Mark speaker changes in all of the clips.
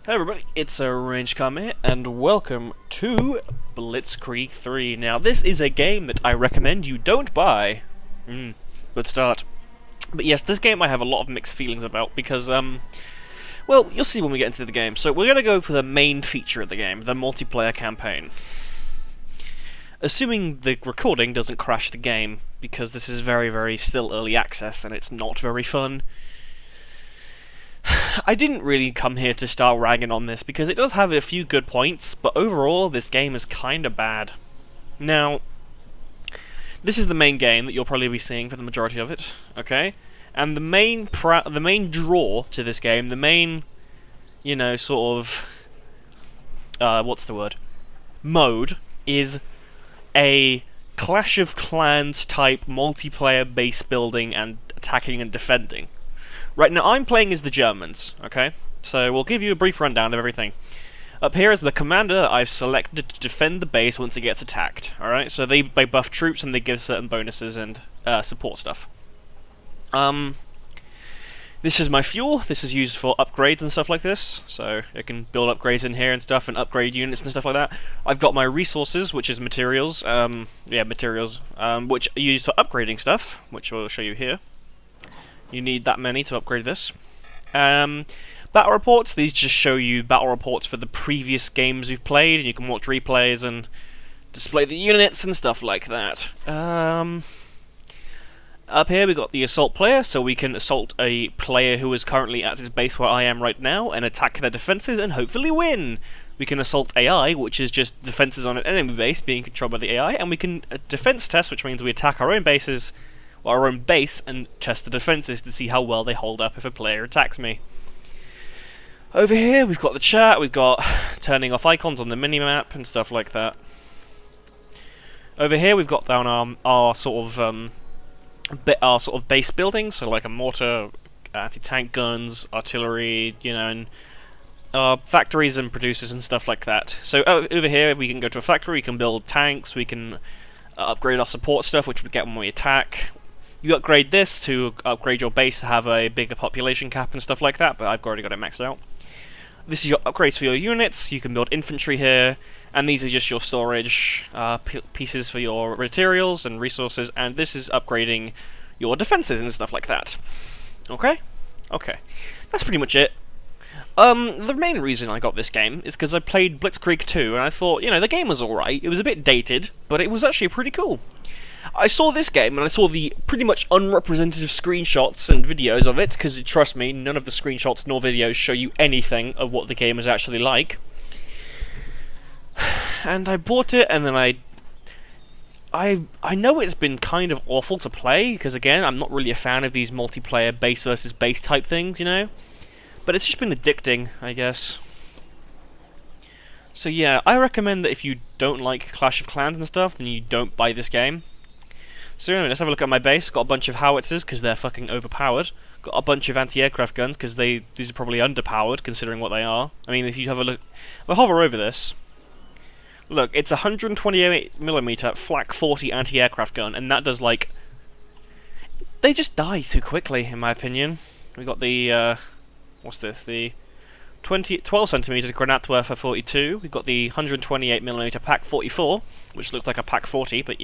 Speaker 1: Hey everybody, it's ArrangedKarma here, and welcome to Blitzkrieg 3. Now, this is a game that I recommend you don't buy. Good start. But yes, this game I have a lot of mixed feelings about, because, well, you'll see when we get into the game. So, we're going to go for the main feature of the game, the multiplayer campaign. Assuming the recording doesn't crash the game, because this is very, very still early access, and it's not very fun. I didn't really come here to start ragging on this, because it does have a few good points, but overall, this game is kinda bad. Now, this is the main game that you'll probably be seeing for the majority of it, okay? And the main draw to this game, the main, sort of, what's the word? Mode, is a Clash of Clans type multiplayer base building and attacking and defending. Right, now I'm playing as the Germans, okay? So we'll give you a brief rundown of everything. Up here is the commander that I've selected to defend the base once it gets attacked, alright? So they buff troops and they give certain bonuses and support stuff. This is my fuel. This is used for upgrades and stuff like this. So I can build upgrades in here and stuff and upgrade units and stuff like that. I've got my resources, which is materials, which are used for upgrading stuff, which we'll show you here. You need that many to upgrade this. Battle reports, these just show you battle reports for the previous games you've played, and you can watch replays and display the units and stuff like that. Up here we got the assault player, so we can assault a player who is currently at his base where I am right now, and attack their defenses and hopefully win! We can assault AI, which is just defenses on an enemy base being controlled by the AI, and we can defense test, which means we attack our own bases, or our own base, and test the defenses to see how well they hold up if a player attacks me. Over here we've got the chat, we've got turning off icons on the minimap and stuff like that. Over here we've got down our sort of base buildings, so like a mortar, anti-tank guns, artillery, and factories and producers and stuff like that. So over here we can go to a factory, we can build tanks, we can upgrade our support stuff, which we get when we attack. You upgrade this to upgrade your base to have a bigger population cap and stuff like that, but I've already got it maxed out. This is your upgrades for your units. You can build infantry here, and these are just your storage pieces for your materials and resources, and this is upgrading your defenses and stuff like that. Okay? Okay. That's pretty much it. The main reason I got this game is because I played Blitzkrieg 2, and I thought, the game was alright. It was a bit dated, but it was actually pretty cool. I saw this game, and I saw the pretty much unrepresentative screenshots and videos of it, because trust me, none of the screenshots nor videos show you anything of what the game is actually like. And I bought it, and then I know it's been kind of awful to play, because again, I'm not really a fan of these multiplayer base versus base type things, But it's just been addicting, I guess. So yeah, I recommend that if you don't like Clash of Clans and stuff, then you don't buy this game. So anyway, let's have a look at my base. Got a bunch of howitzers, because they're fucking overpowered. Got a bunch of anti-aircraft guns, because these are probably underpowered, considering what they are. I mean, if you have a look... I'll hover over this. Look, it's a 128mm flak 40 anti-aircraft gun, and that does, like... They just die too quickly, in my opinion. We got the, what's this? The 12cm Granatwerfer 42. We've got the 128mm Pak 44, which looks like a Pak 40, but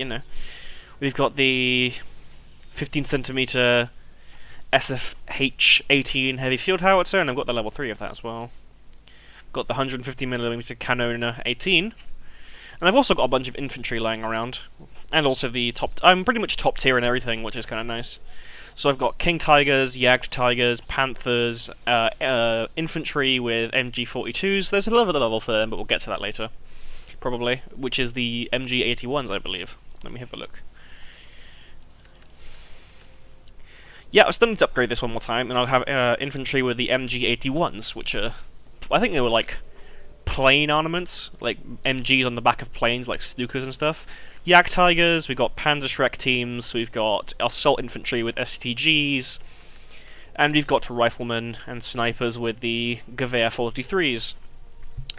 Speaker 1: We've got the 15cm SFH 18 heavy field howitzer, and I've got the level 3 of that as well. Got the 150mm Cannoner 18, and I've also got a bunch of infantry lying around, and also the I'm pretty much top tier in everything, which is kind of nice. So I've got King Tigers, Jagd Tigers, Panthers, infantry with MG42s. There's a level for them, but we'll get to that later, probably, which is the MG81s, I believe. Let me have a look. Yeah, I still need to upgrade this one more time, and I'll have infantry with the MG81s, which are... I think they were, like, plane armaments, like MGs on the back of planes, like Stukas and stuff. Jagd Tigers, we've got Panzerschreck teams, we've got assault infantry with STGs, and we've got riflemen and snipers with the Gewehr 43s.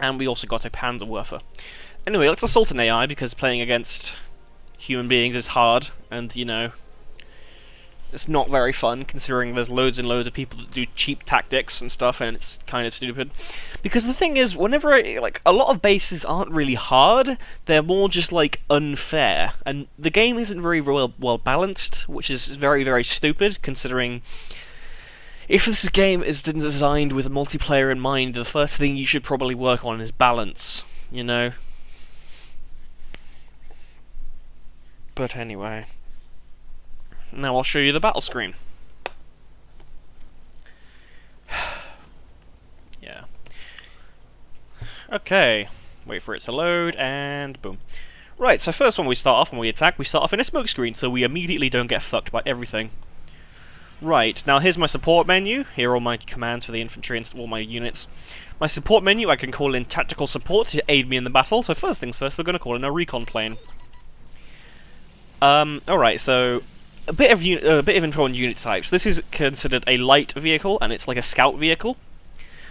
Speaker 1: And we also got a Panzerwerfer. Anyway, let's assault an AI, because playing against human beings is hard, and, It's not very fun, considering there's loads and loads of people that do cheap tactics and stuff, and it's kind of stupid. Because the thing is, whenever like a lot of bases aren't really hard, they're more just like unfair, and the game isn't very well balanced, which is very very stupid. Considering if this game is designed with multiplayer in mind, the first thing you should probably work on is balance. You know. But anyway. Now I'll show you the battle screen. Yeah. Okay. Wait for it to load, and boom. Right, so first when we start off, when we attack, we start off in a smoke screen, so we immediately don't get fucked by everything. Right, now here's my support menu. Here are all my commands for the infantry and all my units. My support menu, I can call in tactical support to aid me in the battle, so first things first, we're going to call in a recon plane. Alright, so a bit of info on unit types. This is considered a light vehicle, and it's like a scout vehicle.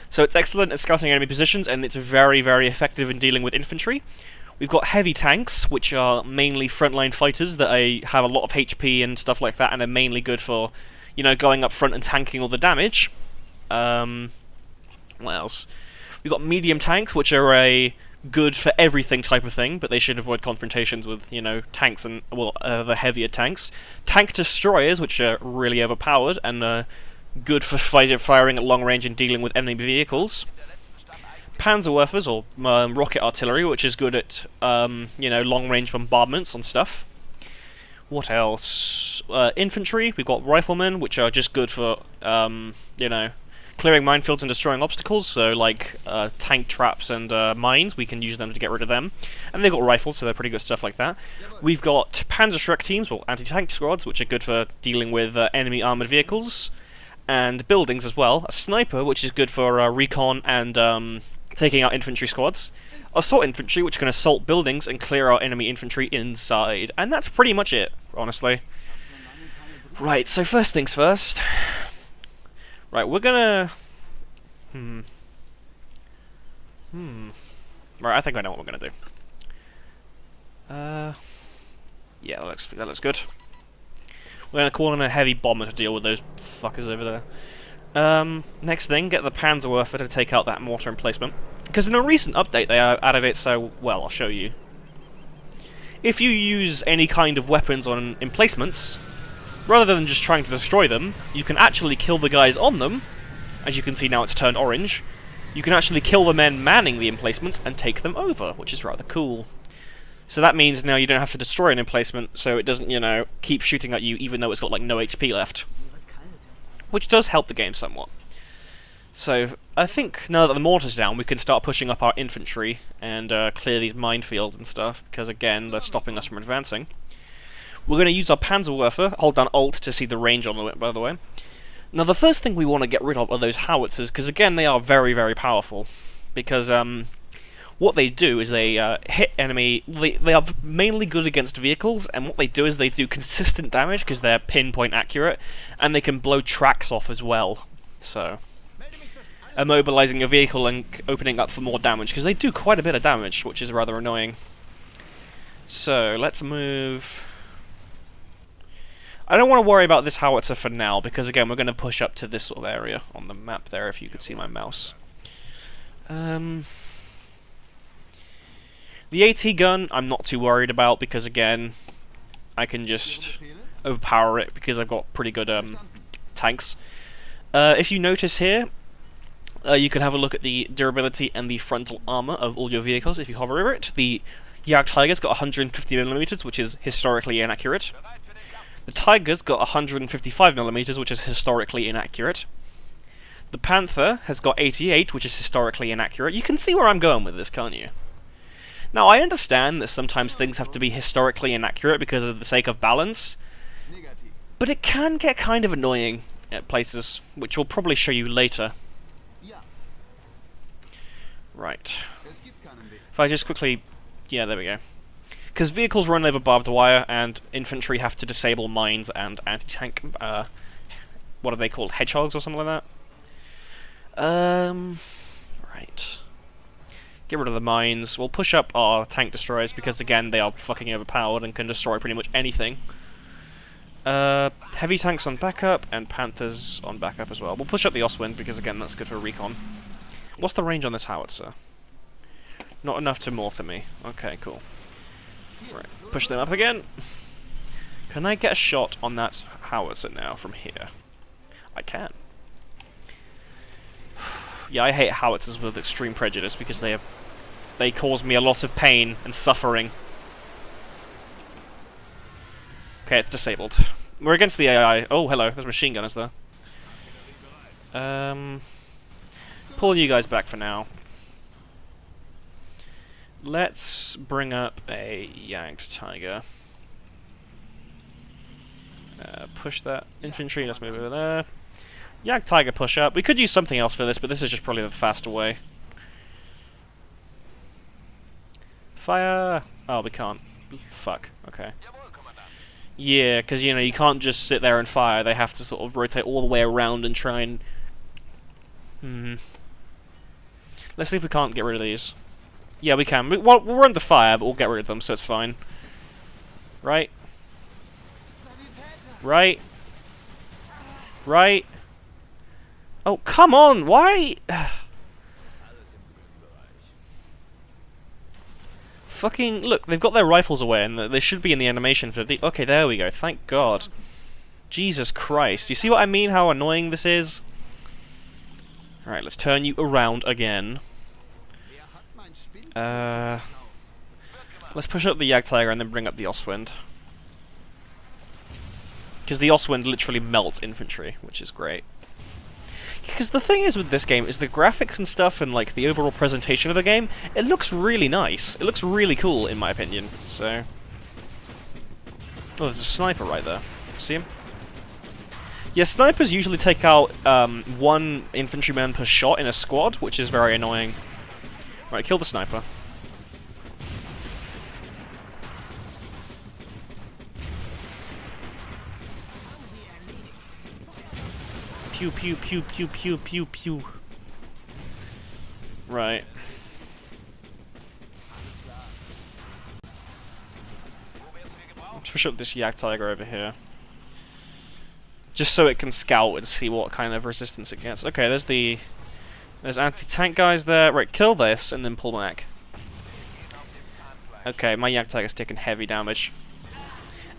Speaker 1: So it's excellent at scouting enemy positions, and it's very, very effective in dealing with infantry. We've got heavy tanks, which are mainly frontline fighters that have a lot of HP and stuff like that, and are mainly good for, you know, going up front and tanking all the damage. What else? We've got medium tanks, which are a good for everything type of thing, but they should avoid confrontations with, you know, tanks and, well, the heavier tanks. Tank destroyers, which are really overpowered and good for firing at long range and dealing with enemy vehicles. Panzerwerfers, or rocket artillery, which is good at, you know, long range bombardments on stuff. What else? Infantry, we've got riflemen, which are just good for, you know, clearing minefields and destroying obstacles, so like tank traps and mines, we can use them to get rid of them. And they've got rifles, so they're pretty good stuff like that. We've got Panzerschreck teams, well, anti-tank squads, which are good for dealing with enemy armoured vehicles, and buildings as well. A sniper, which is good for recon and taking out infantry squads. Assault infantry, which can assault buildings and clear out enemy infantry inside. And that's pretty much it, honestly. Right, so first things first. Right, we're gonna... Right, I think I know what we're gonna do. Yeah, that looks good. We're gonna call in a heavy bomber to deal with those fuckers over there. Next thing, get the Panzerwerfer to take out that mortar emplacement. Because in a recent update they added it so... well, I'll show you. If you use any kind of weapons on emplacements, rather than just trying to destroy them, you can actually kill the guys on them. As you can see now, it's turned orange. You can actually kill the men manning the emplacements and take them over, which is rather cool. So that means now you don't have to destroy an emplacement, so it doesn't, you know, keep shooting at you even though it's got like no HP left. Which does help the game somewhat. So, I think now that the mortar's down, we can start pushing up our infantry and clear these minefields and stuff, because again, they're stopping us from advancing. We're going to use our Panzerwerfer, hold down Alt to see the range on it, by the way. Now the first thing we want to get rid of are those howitzers, because again, they are very, very powerful. Because what they do is they hit enemy... They are mainly good against vehicles, and what they do is they do consistent damage, because they're pinpoint accurate, and they can blow tracks off as well. So, immobilizing a vehicle and opening up for more damage, because they do quite a bit of damage, which is rather annoying. So, let's move... I don't want to worry about this howitzer for now, because again, we're going to push up to this sort of area on the map there, if you could see my mouse. The AT gun, I'm not too worried about, because again, I can just overpower it, because I've got pretty good tanks. If you notice here, you can have a look at the durability and the frontal armor of all your vehicles if you hover over it. The Jagdtiger's got 150mm, which is historically inaccurate. The Tiger's got 155mm, which is historically inaccurate. The Panther has got 88, which is historically inaccurate. You can see where I'm going with this, can't you? Now, I understand that sometimes things have to be historically inaccurate because of the sake of balance, but it can get kind of annoying at places, which we'll probably show you later. Right. If I just quickly... yeah, there we go. Because vehicles run over barbed wire, and infantry have to disable mines and anti-tank, what are they called, hedgehogs or something like that? Right. Get rid of the mines. We'll push up our tank destroyers, because again, they are fucking overpowered and can destroy pretty much anything. Heavy tanks on backup, and Panthers on backup as well. We'll push up the Ostwind, because again, that's good for recon. What's the range on this howitzer? Not enough to mortar me. Okay, cool. Right, push them up again. Can I get a shot on that howitzer now from here? I can. Yeah, I hate howitzers with extreme prejudice, because they cause me a lot of pain and suffering. Okay, it's disabled. We're against the AI. Oh, hello. There's machine gunners there. Pull you guys back for now. Let's bring up a yanked tiger. Push that infantry. Let's move over there. Yanked tiger push up. We could use something else for this, but this is just probably the faster way. Fire! Oh, we can't. Fuck. Okay. Yeah, because, you know, you can't just sit there and fire. They have to sort of rotate all the way around and try and... Let's see if we can't get rid of these. Yeah, we can. We'll run the fire, but we'll get rid of them, so it's fine. Right? Right? Right? Oh, come on! Why? Fucking... Look, they've got their rifles away, and they should be in the animation for the... Okay, there we go. Thank God. Jesus Christ. You see what I mean? How annoying this is? Alright, let's turn you around again. Let's push up the Jagdtiger and then bring up the Ostwind. Because the Ostwind literally melts infantry, which is great. Because the thing is with this game is the graphics and stuff and like the overall presentation of the game, it looks really nice. It looks really cool in my opinion. So, oh, there's a sniper right there. See him? Yeah, snipers usually take out one infantryman per shot in a squad, which is very annoying. Right, kill the sniper. Pew pew pew pew pew pew pew. Right. Let's push up this Jagdtiger over here. Just so it can scout and see what kind of resistance it gets. Okay, there's anti-tank guys there. Right, kill this and then pull back. Okay, my Jagdtiger's taken heavy damage.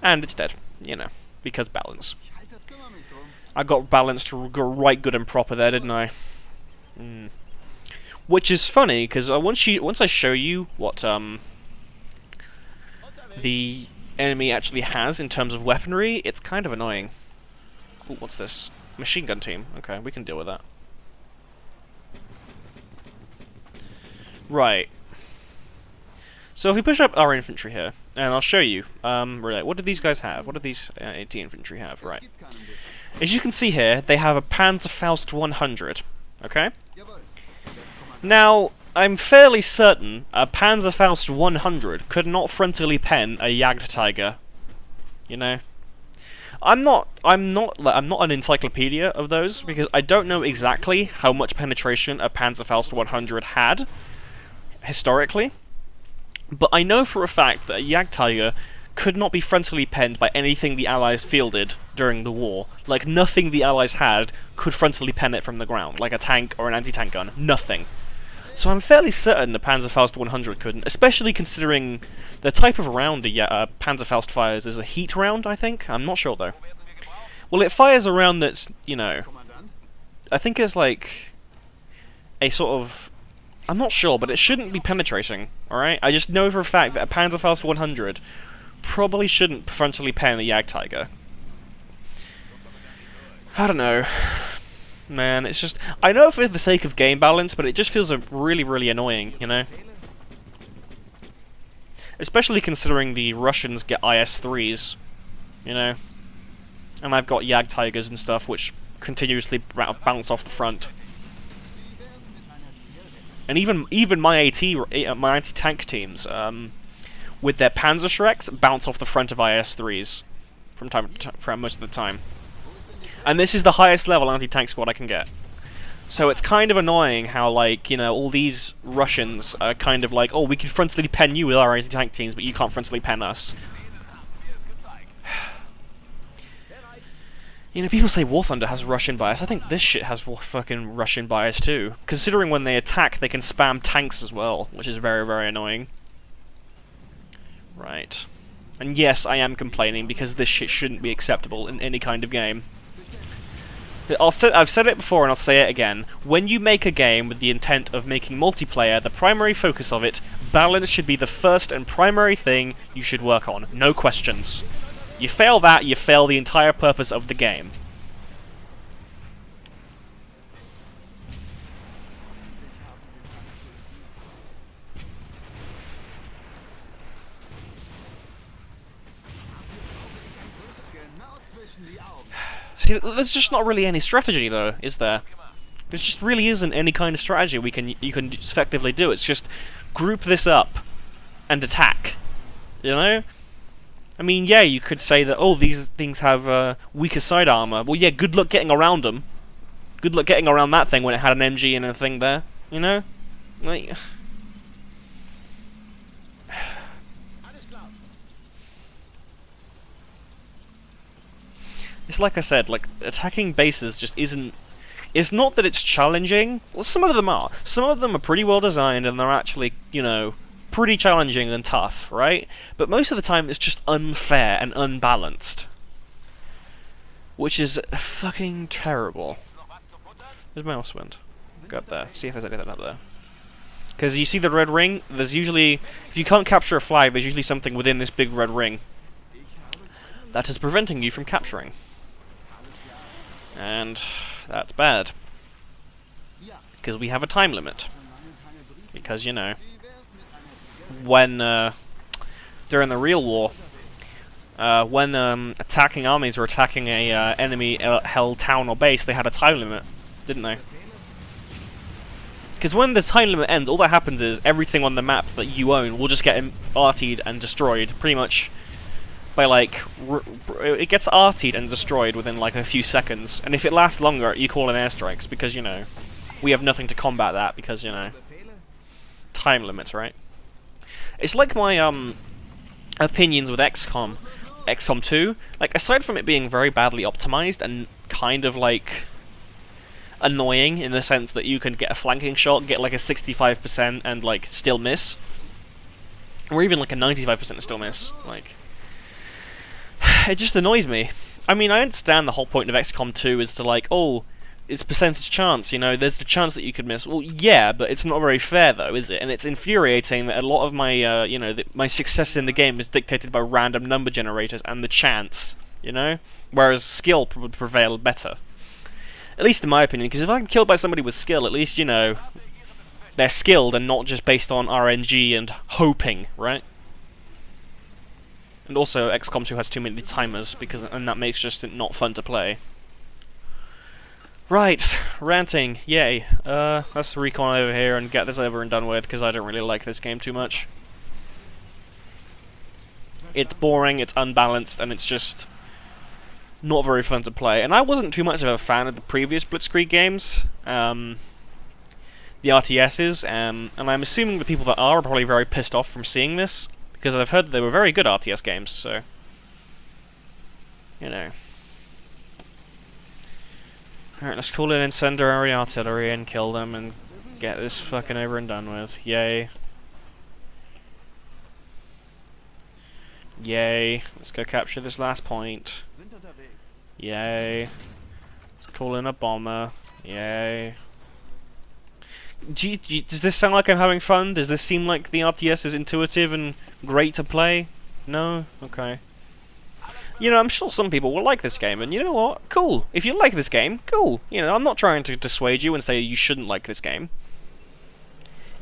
Speaker 1: And it's dead, you know, because balance. I got balanced right good and proper there, didn't I? Which is funny, because once I show you what the enemy actually has in terms of weaponry, it's kind of annoying. Ooh, what's this? Machine gun team. Okay, we can deal with that. Right. So if we push up our infantry here, and I'll show you, right, what do these guys have? What do these AT infantry have? Right. As you can see here, they have a Panzerfaust 100. Okay? Now, I'm fairly certain a Panzerfaust 100 could not frontally pen a Jagdtiger. You know? I'm not an encyclopedia of those, because I don't know exactly how much penetration a Panzerfaust 100 had, historically, but I know for a fact that a Jagdtiger could not be frontally penned by anything the Allies fielded during the war. Like, nothing the Allies had could frontally pen it from the ground, like a tank or an anti-tank gun. Nothing. So I'm fairly certain the Panzerfaust 100 couldn't, especially considering the type of round a Panzerfaust fires is a heat round, I think? I'm not sure, though. Well, it fires a round that's, you know... I think it's like... a sort of... I'm not sure, but it shouldn't be penetrating, alright? I just know for a fact that a Panzerfaust 100 probably shouldn't frontally pen a Jagdtiger. I don't know. Man, it's just... I know for the sake of game balance, but it just feels really, really annoying, you know? Especially considering the Russians get IS-3s, you know? And I've got Jagdtigers and stuff, which continuously bounce off the front. And even my anti-tank teams, with their Panzerschrecks, bounce off the front of IS-3s from most of the time. And this is the highest level anti-tank squad I can get. So it's kind of annoying how, like, you know, all these Russians are kind of like, oh, we can frontally pen you with our anti-tank teams, but you can't frontally pen us. You know, people say War Thunder has Russian bias. I think this shit has fucking Russian bias too. Considering when they attack, they can spam tanks as well, which is very, very annoying. Right. And yes, I am complaining because this shit shouldn't be acceptable in any kind of game. I've said it before and I'll say it again. When you make a game with the intent of making multiplayer the primary focus of it, balance should be the first and primary thing you should work on. No questions. You fail that, you fail the entire purpose of the game. See, there's just not really any strategy, though, is there? There just really isn't any kind of strategy you can effectively do. It's just group this up and attack. You know? I mean, yeah, you could say that, oh, these things have weaker side armor. Well, yeah, good luck getting around them. Good luck getting around that thing when it had an MG and a thing there. You know? Like... It's like I said, like, attacking bases just isn't... It's not that it's challenging. Well, some of them are. Some of them are pretty well designed and they're actually, you know, pretty challenging and tough, right? But most of the time it's just unfair and unbalanced. Which is fucking terrible. Where's my mouse went? Go up there. See if there's anything up there. Because you see the red ring? There's usually... If you can't capture a flag, there's usually something within this big red ring that is preventing you from capturing. And that's bad. Because we have a time limit. Because, you know, when, during the real war, when attacking armies were attacking a enemy-held town or base, they had a time limit, didn't they? Because when the time limit ends, all that happens is everything on the map that you own will just get artied and destroyed, pretty much. By like, it gets artied and destroyed within like a few seconds, and if it lasts longer, you call in airstrikes, because, you know, we have nothing to combat that, because, you know, time limits, right? It's like my, opinions with XCOM 2, like, aside from it being very badly optimized and kind of, like, annoying in the sense that you can get a flanking shot, get like a 65% and, like, still miss, or even like a 95% and still miss, like... It just annoys me. I mean, I understand the whole point of XCOM 2 is to, like, oh, it's percentage chance, you know, there's the chance that you could miss. Well, yeah, but it's not very fair, though, is it? And it's infuriating that a lot of my, you know, my success in the game is dictated by random number generators and the chance, you know? Whereas skill would prevail better. At least in my opinion, because if I'm killed by somebody with skill, at least, you know, they're skilled and not just based on RNG and hoping, right? And also, XCOM 2 has too many timers, and that makes just it not fun to play. Right, ranting, yay. Let's recon over here and get this over and done with, because I don't really like this game too much. It's boring, it's unbalanced, and it's just not very fun to play. And I wasn't too much of a fan of the previous Blitzkrieg games, the RTSs, and I'm assuming the people that are probably very pissed off from seeing this. Because I've heard that they were very good RTS games, so... You know. Alright, let's call in incendiary artillery and kill them and get this fucking over and done with. Yay. Yay. Let's go capture this last point. Yay. Let's call in a bomber. Yay. Does this sound like I'm having fun? Does this seem like the RTS is intuitive and great to play? No? Okay. You know, I'm sure some people will like this game, and you know what? Cool. If you like this game, cool. You know, I'm not trying to dissuade you and say you shouldn't like this game.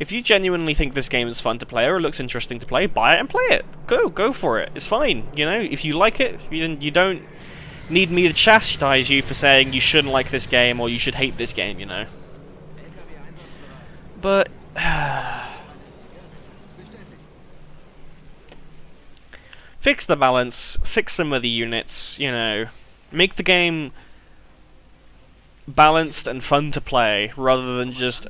Speaker 1: If you genuinely think this game is fun to play or it looks interesting to play, buy it and play it. Go for it. It's fine. You know, if you like it, you don't need me to chastise you for saying you shouldn't like this game or you should hate this game, you know. But... fix the balance, fix some of the units, you know. Make the game balanced and fun to play, rather than just,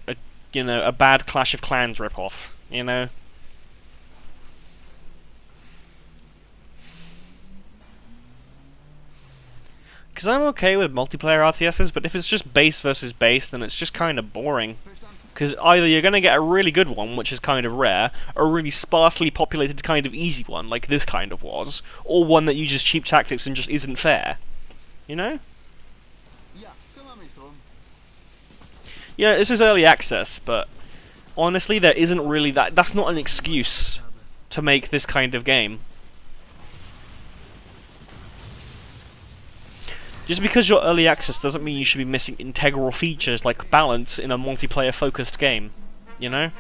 Speaker 1: you know, a bad Clash of Clans ripoff, you know. Because I'm okay with multiplayer RTSs, but if it's just base versus base, then it's just kind of boring. Because either you're going to get a really good one, which is kind of rare, or a really sparsely populated kind of easy one, like this kind of was, or one that uses cheap tactics and just isn't fair. You know? Yeah, this is early access, but honestly, there isn't really that's not an excuse to make this kind of game. Just because you're early access doesn't mean you should be missing integral features like balance in a multiplayer-focused game, you know?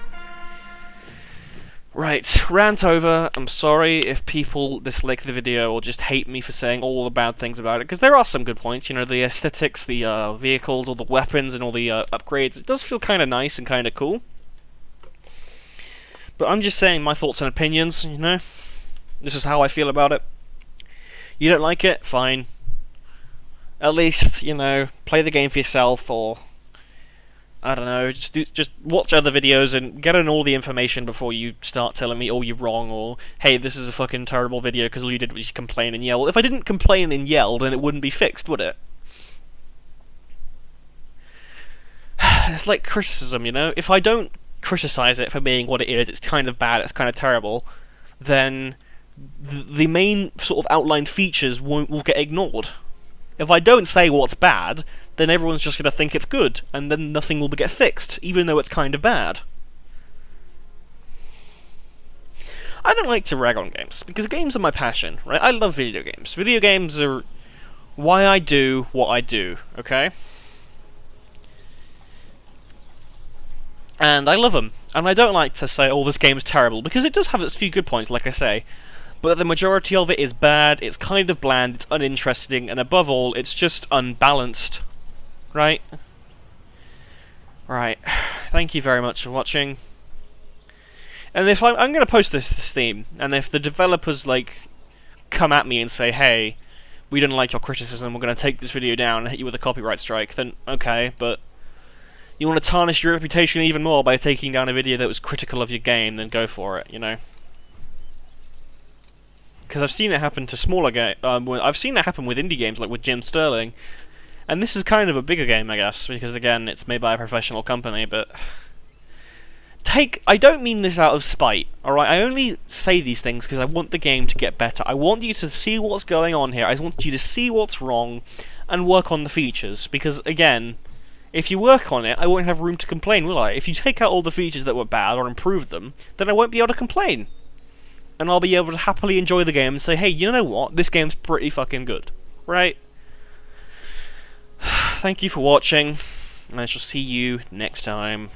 Speaker 1: Right, rant over. I'm sorry if people dislike the video or just hate me for saying all the bad things about it, because there are some good points, you know, the aesthetics, the vehicles, all the weapons, and all the upgrades. It does feel kind of nice and kind of cool. But I'm just saying my thoughts and opinions, you know? This is how I feel about it. You don't like it? Fine. At least, you know, play the game for yourself, or I don't know, just watch other videos and get in all the information before you start telling me, oh, you're wrong, or hey, this is a fucking terrible video because all you did was just complain and yell. If I didn't complain and yell, then it wouldn't be fixed, would it? It's like criticism, you know? If I don't criticize it for being what it is, it's kind of bad, it's kind of terrible, then the main sort of outlined features will get ignored. If I don't say what's bad, then everyone's just going to think it's good, and then nothing will get fixed, even though it's kind of bad. I don't like to rag on games, because games are my passion, right? I love video games. Video games are why I do what I do, okay? And I love them. And I don't like to say, oh, this game's terrible, because it does have its few good points, like I say. But the majority of it is bad, it's kind of bland, it's uninteresting, and above all, it's just unbalanced. Right? Right. Thank you very much for watching. And if I'm going to post this to Steam, and if the developers, like, come at me and say, hey, we didn't like your criticism, we're going to take this video down and hit you with a copyright strike, then okay, but you want to tarnish your reputation even more by taking down a video that was critical of your game, then go for it, you know? Because I've seen it happen to smaller games. I've seen it happen with indie games, like with Jim Sterling. And this is kind of a bigger game, I guess, because again, it's made by a professional company, but I don't mean this out of spite, alright? I only say these things because I want the game to get better. I want you to see what's going on here. I want you to see what's wrong and work on the features. Because, again, if you work on it, I won't have room to complain, will I? If you take out all the features that were bad or improve them, then I won't be able to complain. And I'll be able to happily enjoy the game and say, hey, you know what? This game's pretty fucking good. Right? Thank you for watching, and I shall see you next time.